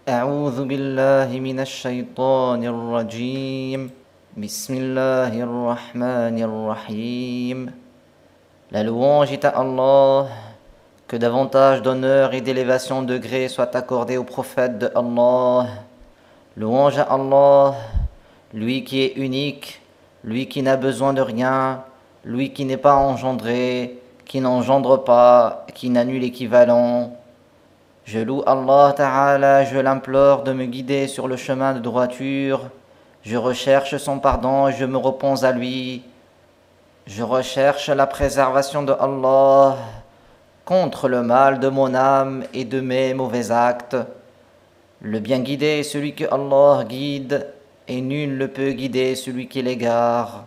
أعوذ بالله من الشيطان الرجيم بسم الله الرحمن الرحيم. La louange est à Allah, que davantage d'honneur et d'élévation de degré soit accordé au prophète de Allah. Louange à Allah, lui qui est unique, lui qui n'a besoin de rien, lui qui n'est pas engendré, qui n'engendre pas, qui n'a nul équivalent. Je loue Allah Ta'ala, je l'implore de me guider sur le chemin de droiture. Je recherche son pardon et je me repens à lui. Je recherche la préservation de Allah contre le mal de mon âme et de mes mauvais actes. Le bien guidé est celui que Allah guide, et nul ne peut guider celui qui l'égare.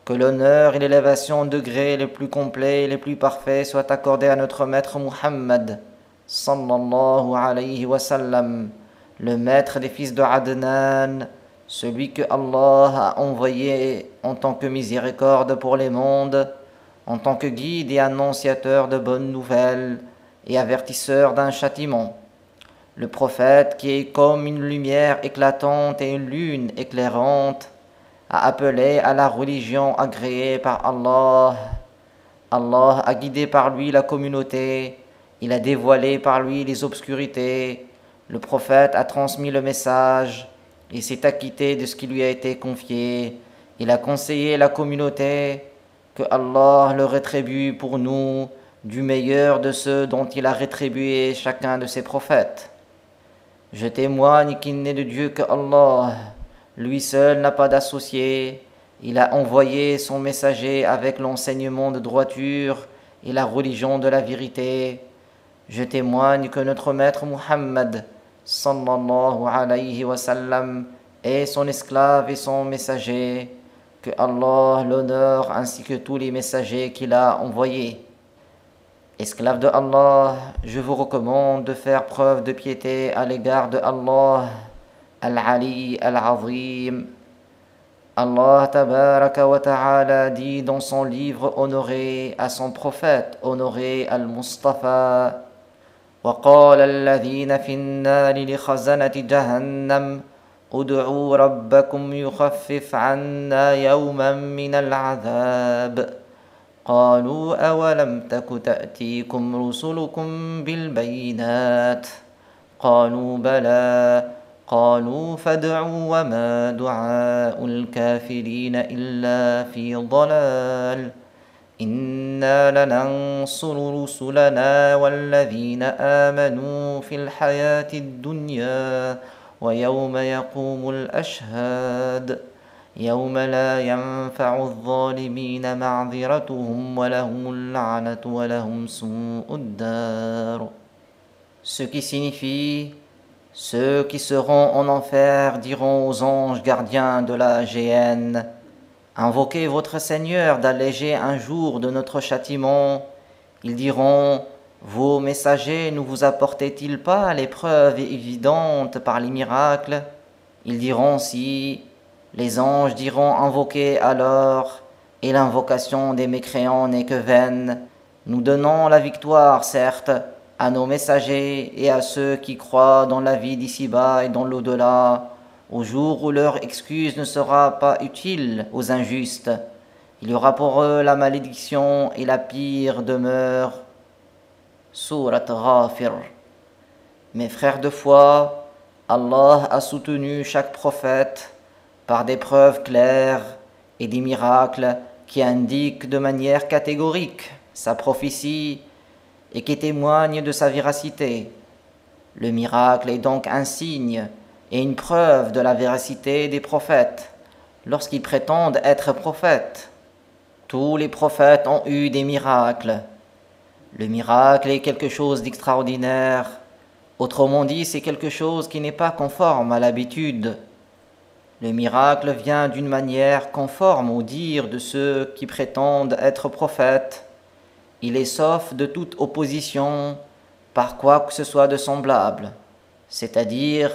Que l'honneur et l'élévation de degrés les plus complets et les plus parfaits soient accordés à notre maître Muhammad, sallallahu alayhi wa sallam, le maître des fils de Adnan, celui que Allah a envoyé en tant que miséricorde pour les mondes, en tant que guide et annonciateur de bonnes nouvelles et avertisseur d'un châtiment. Le prophète qui est comme une lumière éclatante et une lune éclairante, a appelé à la religion agréée par Allah. Allah a guidé par lui la communauté, il a dévoilé par lui les obscurités, le prophète a transmis le message, il s'est acquitté de ce qui lui a été confié, il a conseillé la communauté, que Allah le rétribue pour nous du meilleur de ceux dont il a rétribué chacun de ses prophètes. Je témoigne qu'il n'est de Dieu que Allah, lui seul n'a pas d'associé, il a envoyé son messager avec l'enseignement de droiture et la religion de la vérité. Je témoigne que notre maître Muhammad, sallallahu alayhi wa sallam, est son esclave et son messager, que Allah l'honore ainsi que tous les messagers qu'il a envoyés. Esclaves de Allah, je vous recommande de faire preuve de piété à l'égard de Allah, Al-Ali Al-Azim. Allah tabaraka wa ta'ala dit dans son livre honoré à son prophète honoré Al-Mustafa: وقال الذين في النار لخزنة جهنم ادعوا ربكم يخفف عنا يوما من العذاب قالوا أولم تك تأتيكم رسلكم بالبينات قالوا بلى قالوا فادعوا وما دعاء الكافرين إلا في ضلال إنا لننصر رسلنا والذين آمنوا في الحياة الدنيا ويوم يقوم الأشهاد يوم لا ينفع الظالمين معذرتهم ولهم اللعنة ولهم سوء الدار. Ce qui signifie: ceux qui seront en enfer diront aux anges gardiens de la géhenne: invoquez votre Seigneur d'alléger un jour de notre châtiment. Ils diront: vos messagers ne vous apportaient-ils pas les preuves évidentes par les miracles? Ils diront: si. Les anges diront: invoquez alors, et l'invocation des mécréants n'est que vaine. Nous donnons la victoire, certes, à nos messagers et à ceux qui croient dans la vie d'ici-bas et dans l'au-delà, au jour où leur excuse ne sera pas utile aux injustes. Il y aura pour eux la malédiction et la pire demeure. Surat Ghafir. Mes frères de foi, Allah a soutenu chaque prophète par des preuves claires et des miracles qui indiquent de manière catégorique sa prophétie et qui témoignent de sa véracité. Le miracle est donc un signe et une preuve de la véracité des prophètes lorsqu'ils prétendent être prophètes. Tous les prophètes ont eu des miracles. Le miracle est quelque chose d'extraordinaire. Autrement dit, c'est quelque chose qui n'est pas conforme à l'habitude. Le miracle vient d'une manière conforme au dire de ceux qui prétendent être prophètes. Il est sauf de toute opposition par quoi que ce soit de semblable, c'est-à-dire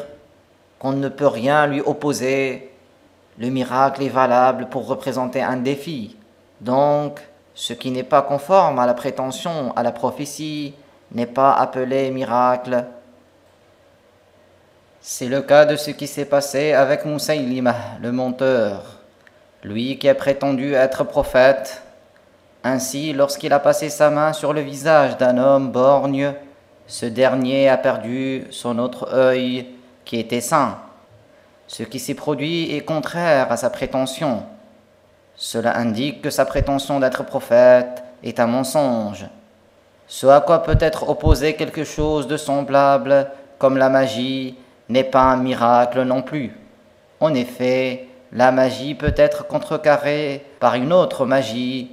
qu'on ne peut rien lui opposer. Le miracle est valable pour représenter un défi. Donc, ce qui n'est pas conforme à la prétention, à la prophétie, n'est pas appelé miracle. C'est le cas de ce qui s'est passé avec Moussaïlimah, le menteur, lui qui a prétendu être prophète. Ainsi, lorsqu'il a passé sa main sur le visage d'un homme borgne, ce dernier a perdu son autre œil qui était sain. Ce qui s'est produit est contraire à sa prétention. Cela indique que sa prétention d'être prophète est un mensonge. Ce à quoi peut être opposé quelque chose de semblable, comme la magie, n'est pas un miracle non plus. En effet, la magie peut être contrecarrée par une autre magie.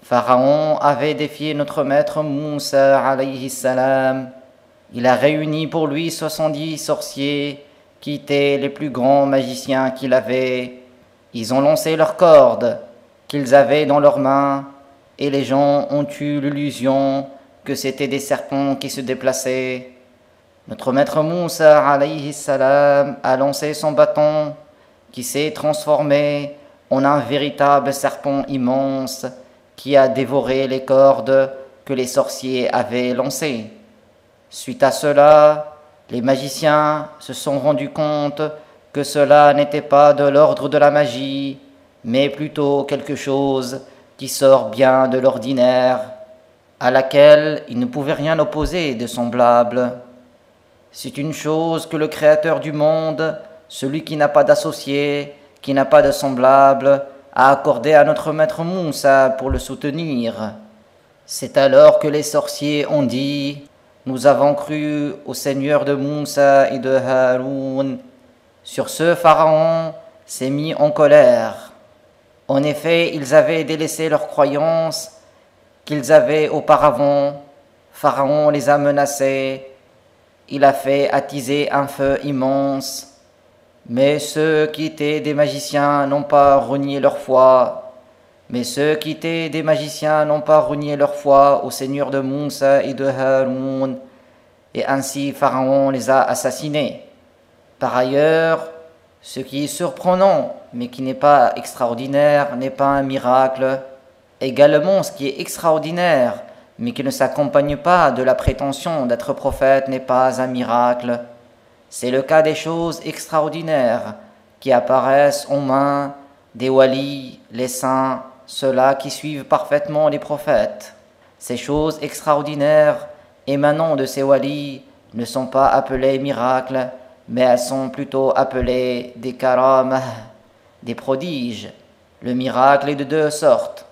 Pharaon avait défié notre maître Moussa alayhi salam. Il a réuni pour lui 70 sorciers qui étaient les plus grands magiciens qu'il avait. Ils ont lancé leurs cordes qu'ils avaient dans leurs mains et les gens ont eu l'illusion que c'était des serpents qui se déplaçaient. Notre maître Moussa alayhi salam a lancé son bâton qui s'est transformé en un véritable serpent immense qui a dévoré les cordes que les sorciers avaient lancées. Suite à cela, les magiciens se sont rendus compte que cela n'était pas de l'ordre de la magie, mais plutôt quelque chose qui sort bien de l'ordinaire, à laquelle ils ne pouvaient rien opposer de semblable. C'est une chose que le Créateur du monde, celui qui n'a pas d'associé, qui n'a pas de semblable, a accordé à notre maître Moussa pour le soutenir. C'est alors que les sorciers ont dit « Nous avons cru au Seigneur de Moussa et de Haroun ». Sur ce, Pharaon s'est mis en colère. En effet, ils avaient délaissé leurs croyances qu'ils avaient auparavant. Pharaon les a menacés. Il a fait attiser un feu immense. Mais ceux qui étaient des magiciens n'ont pas renié leur foi. Mais ceux qui étaient des magiciens n'ont pas renié leur foi au Seigneur de Moussa et de Haroun. Et ainsi Pharaon les a assassinés. Par ailleurs, ce qui est surprenant, mais qui n'est pas extraordinaire, n'est pas un miracle. Également, ce qui est extraordinaire, mais qui ne s'accompagne pas de la prétention d'être prophète, n'est pas un miracle. C'est le cas des choses extraordinaires qui apparaissent aux mains des walis, les saints, ceux-là qui suivent parfaitement les prophètes. Ces choses extraordinaires émanant de ces walis ne sont pas appelées miracles, mais elles sont plutôt appelées des karamah, des prodiges. Le miracle est de deux sortes.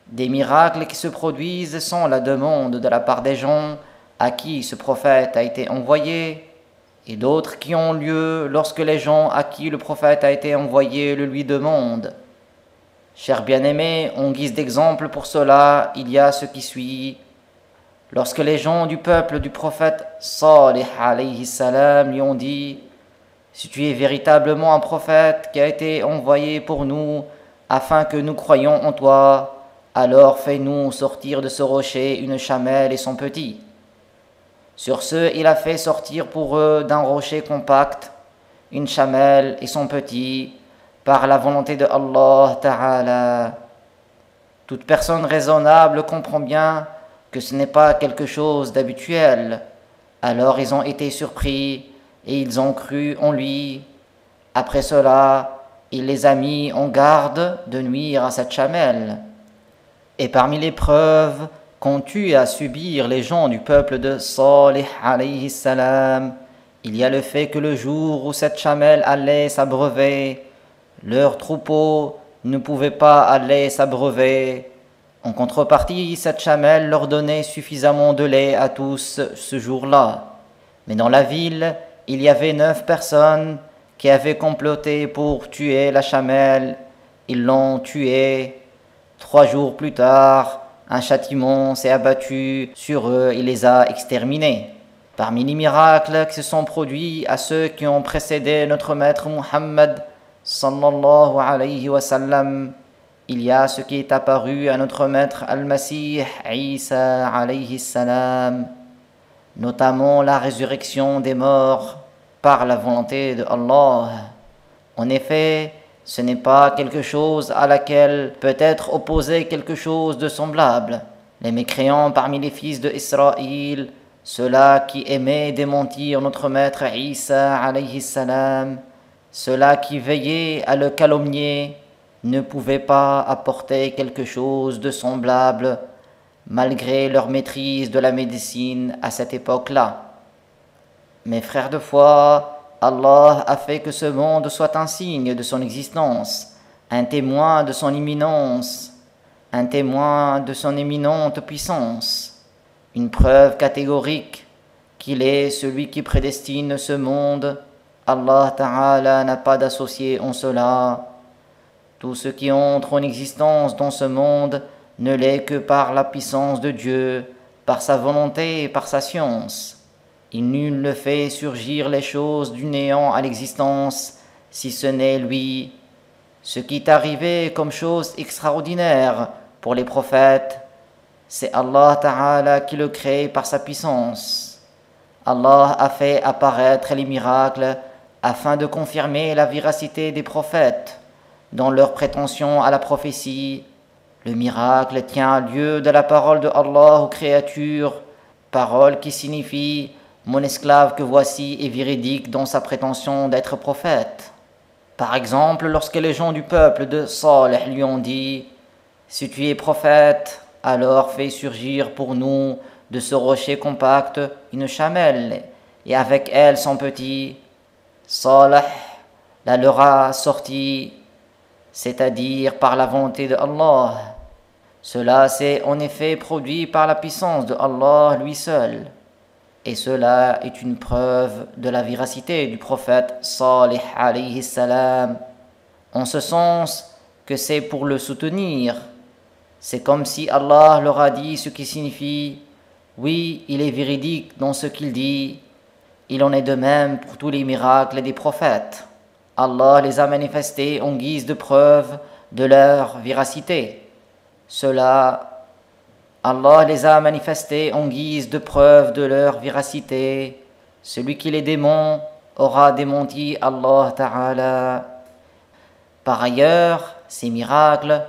Des miracles qui se produisent sans la demande de la part des gens à qui ce prophète a été envoyé, et d'autres qui ont lieu lorsque les gens à qui le prophète a été envoyé le lui demandent. Chers bien-aimés, en guise d'exemple pour cela, il y a ce qui suit. Lorsque les gens du peuple du prophète Salih alayhi salam lui ont dit « Si tu es véritablement un prophète qui a été envoyé pour nous afin que nous croyions en toi, alors fais-nous sortir de ce rocher une chamelle et son petit. » Sur ce, il a fait sortir pour eux d'un rocher compact une chamelle et son petit par la volonté de Allah Ta'ala. Toute personne raisonnable comprend bien que ce n'est pas quelque chose d'habituel. Alors ils ont été surpris et ils ont cru en lui. Après cela, il les a mis en garde de nuire à cette chamelle. Et parmi les preuves qu'ont eu à subir les gens du peuple de Salih alayhi salam, il y a le fait que le jour où cette chamelle allait s'abreuver, leur troupeau ne pouvait pas aller s'abreuver. En contrepartie, cette chamelle leur donnait suffisamment de lait à tous ce jour-là. Mais dans la ville, il y avait 9 personnes qui avaient comploté pour tuer la chamelle. Ils l'ont tuée. 3 jours plus tard, un châtiment s'est abattu sur eux et les a exterminés. Parmi les miracles qui se sont produits à ceux qui ont précédé notre maître Muhammad sallallahu alayhi wa sallam, il y a ce qui est apparu à notre maître Al-Masih Isa alayhi salam, notamment la résurrection des morts par la volonté de Allah. En effet, ce n'est pas quelque chose à laquelle peut être opposé quelque chose de semblable. Les mécréants parmi les fils de Israël ceux-là qui aimaient démentir notre maître Isa alayhi salam, ceux-là qui veillaient à le calomnier, ne pouvaient pas apporter quelque chose de semblable, malgré leur maîtrise de la médecine à cette époque-là. Mes frères de foi, Allah a fait que ce monde soit un signe de son existence, un témoin de son imminence, un témoin de son éminente puissance, une preuve catégorique qu'il est celui qui prédestine ce monde. Allah Ta'ala n'a pas d'associé en cela. Tout ce qui entre en existence dans ce monde ne l'est que par la puissance de Dieu, par sa volonté et par sa science. Et nul ne fait surgir les choses du néant à l'existence, si ce n'est lui. Ce qui est arrivé comme chose extraordinaire pour les prophètes, c'est Allah Ta'ala qui le crée par sa puissance. Allah a fait apparaître les miracles afin de confirmer la véracité des prophètes dans leur prétention à la prophétie. Le miracle tient lieu de la parole de Allah aux créatures, parole qui signifie « Mon esclave que voici est véridique dans sa prétention d'être prophète ». Par exemple, lorsque les gens du peuple de Salih lui ont dit « Si tu es prophète, alors fais surgir pour nous de ce rocher compact une chamelle, et avec elle son petit. » Salih la leur a sorti, c'est-à-dire par la volonté de Allah. Cela s'est en effet produit par la puissance de Allah lui seul. Et cela est une preuve de la véracité du prophète Salih alayhi salam, en ce sens que c'est pour le soutenir. C'est comme si Allah leur a dit ce qui signifie « Oui, il est véridique dans ce qu'il dit ». Il en est de même pour tous les miracles des prophètes. Allah les a manifestés en guise de preuve de leur véracité. Allah les a manifestés en guise de preuve de leur véracité. Celui qui les dément aura démenti Allah Ta'ala. Par ailleurs, ces miracles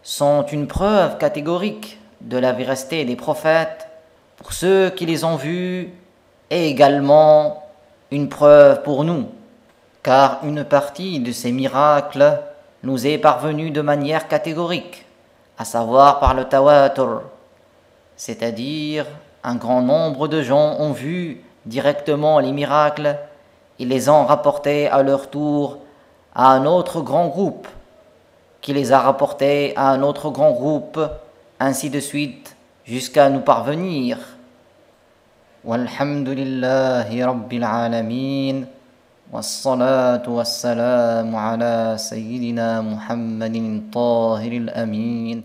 sont une preuve catégorique de la véracité des prophètes pour ceux qui les ont vus, et également une preuve pour nous, car une partie de ces miracles nous est parvenue de manière catégorique, à savoir par le tawatur, c'est-à-dire un grand nombre de gens ont vu directement les miracles et les ont rapportés à leur tour à un autre grand groupe, qui les a rapportés à un autre grand groupe, ainsi de suite, jusqu'à nous parvenir. Walhamdulillahi Rabbil Alamin, wassalatu wassalamu ala Sayyidina Muhammadin Tahiril Amin.